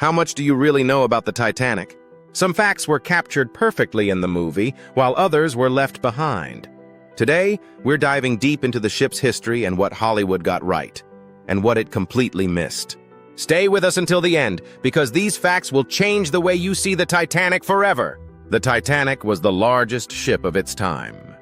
How much do you really know about the Titanic? Some facts were captured perfectly in the movie, while others were left behind. Today, we're diving deep into the ship's history and what Hollywood got right, and what it completely missed. Stay with us until the end, because these facts will change the way you see the Titanic forever. The Titanic was the largest ship of its time.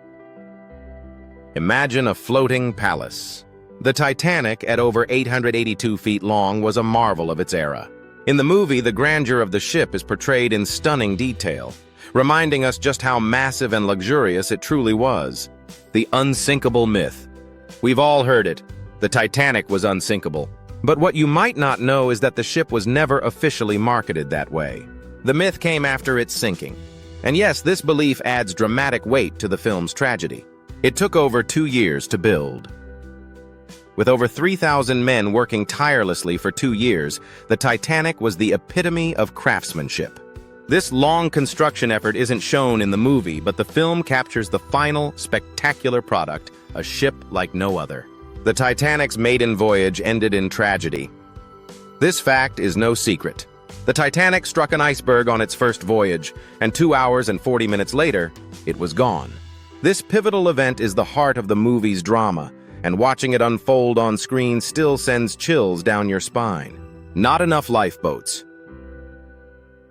Imagine a floating palace. The Titanic, at over 882 feet long, was a marvel of its era. In the movie, the grandeur of the ship is portrayed in stunning detail, reminding us just how massive and luxurious it truly was. The unsinkable myth. We've all heard it. The Titanic was unsinkable. But what you might not know is that the ship was never officially marketed that way. The myth came after its sinking. And yes, this belief adds dramatic weight to the film's tragedy. It took over 2 years to build. With over 3,000 men working tirelessly for 2 years, the Titanic was the epitome of craftsmanship. This long construction effort isn't shown in the movie, but the film captures the final, spectacular product, a ship like no other. The Titanic's maiden voyage ended in tragedy. This fact is no secret. The Titanic struck an iceberg on its first voyage, and 2 hours and 40 minutes later, it was gone. This pivotal event is the heart of the movie's drama, and watching it unfold on screen still sends chills down your spine. Not enough lifeboats.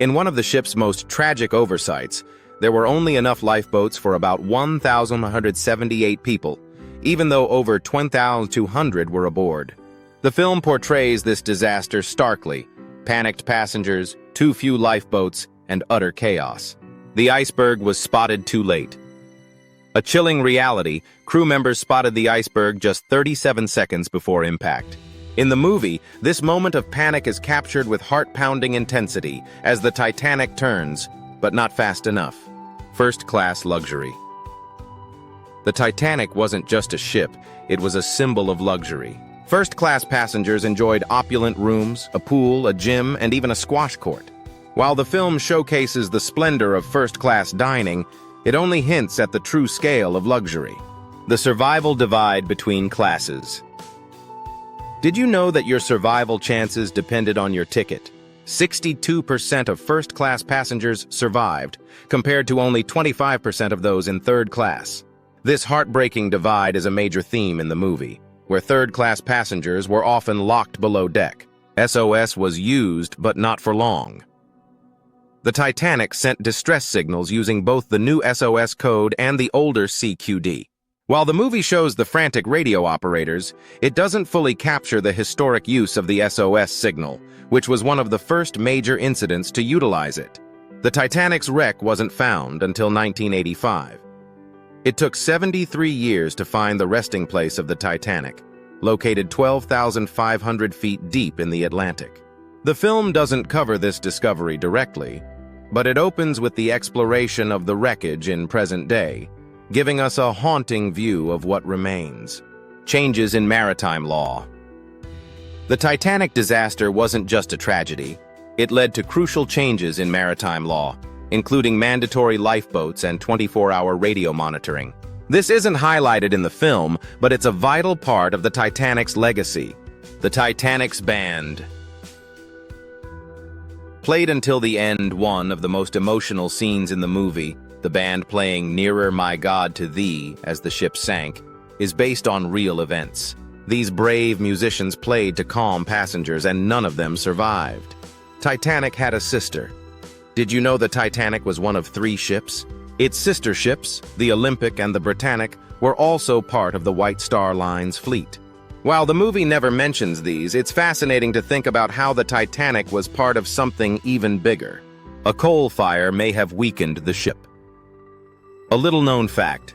In one of the ship's most tragic oversights, there were only enough lifeboats for about 1,178 people, even though over 2,200 were aboard. The film portrays this disaster starkly: panicked passengers, too few lifeboats, and utter chaos. The iceberg was spotted too late. A chilling reality, crew members spotted the iceberg just 37 seconds before impact. In the movie, this moment of panic is captured with heart-pounding intensity as the Titanic turns, but not fast enough. First-class luxury. The Titanic wasn't just a ship, it was a symbol of luxury. First-class passengers enjoyed opulent rooms, a pool, a gym, and even a squash court. While the film showcases the splendor of first-class dining, it only hints at the true scale of luxury. The survival divide between classes. Did you know that your survival chances depended on your ticket? 62% of first-class passengers survived, compared to only 25% of those in third class. This heartbreaking divide is a major theme in the movie, where third-class passengers were often locked below deck. SOS was used, but not for long. The Titanic sent distress signals using both the new SOS code and the older CQD. While the movie shows the frantic radio operators, it doesn't fully capture the historic use of the SOS signal, which was one of the first major incidents to utilize it. The Titanic's wreck wasn't found until 1985. It took 73 years to find the resting place of the Titanic, located 12,500 feet deep in the Atlantic. The film doesn't cover this discovery directly, but it opens with the exploration of the wreckage in present day, giving us a haunting view of what remains. Changes in maritime law. The Titanic disaster wasn't just a tragedy. It led to crucial changes in maritime law, including mandatory lifeboats and 24-hour radio monitoring. This isn't highlighted in the film, but it's a vital part of the Titanic's legacy. The Titanic's band. Played until the end, one of the most emotional scenes in the movie, the band playing "Nearer My God to Thee" as the ship sank, is based on real events. These brave musicians played to calm passengers, and none of them survived. Titanic had a sister. Did you know the Titanic was one of 3 ships? Its sister ships, the Olympic and the Britannic, were also part of the White Star Line's fleet. While the movie never mentions these, it's fascinating to think about how the Titanic was part of something even bigger. A coal fire may have weakened the ship. A little-known fact.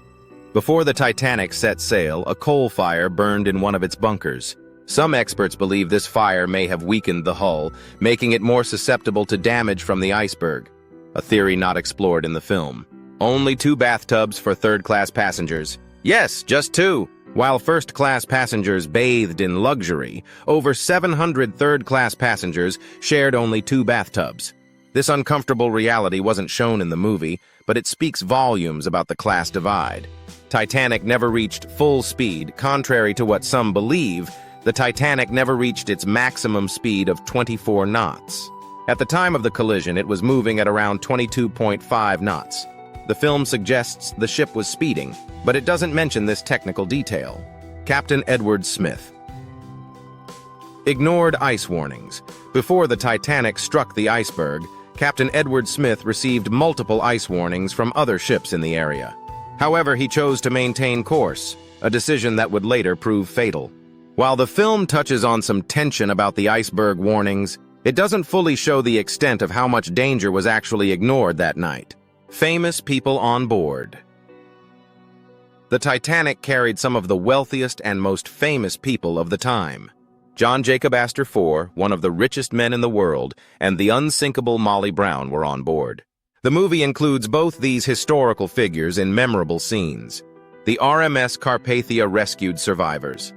Before the Titanic set sail, a coal fire burned in one of its bunkers. Some experts believe this fire may have weakened the hull, making it more susceptible to damage from the iceberg, a theory not explored in the film. Only 2 bathtubs for third-class passengers. Yes, just 2. While first-class passengers bathed in luxury, over 700 third-class passengers shared only 2 bathtubs. This uncomfortable reality wasn't shown in the movie, but it speaks volumes about the class divide. Titanic never reached full speed. Contrary to what some believe, the Titanic never reached its maximum speed of 24 knots. At the time of the collision, it was moving at around 22.5 knots. The film suggests the ship was speeding, but it doesn't mention this technical detail. Captain Edward Smith. Ignored ice warnings. Before the Titanic struck the iceberg, Captain Edward Smith received multiple ice warnings from other ships in the area. However, he chose to maintain course, a decision that would later prove fatal. While the film touches on some tension about the iceberg warnings, it doesn't fully show the extent of how much danger was actually ignored that night. Famous people on board. The Titanic carried some of the wealthiest and most famous people of the time. John Jacob Astor IV, one of the richest men in the world, and the unsinkable Molly Brown were on board. The movie includes both these historical figures in memorable scenes. The RMS Carpathia rescued survivors.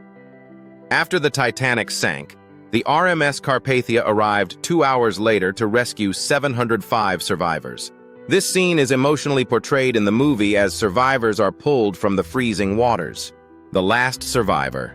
After the Titanic sank, the RMS Carpathia arrived 2 hours later to rescue 705 survivors. This scene is emotionally portrayed in the movie as survivors are pulled from the freezing waters. The last survivor.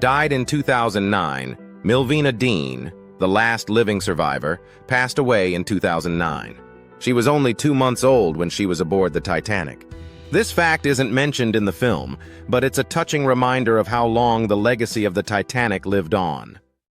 Died in 2009, Milvina Dean, the last living survivor, passed away in 2009. She was only 2 months old when she was aboard the Titanic. This fact isn't mentioned in the film, but it's a touching reminder of how long the legacy of the Titanic lived on.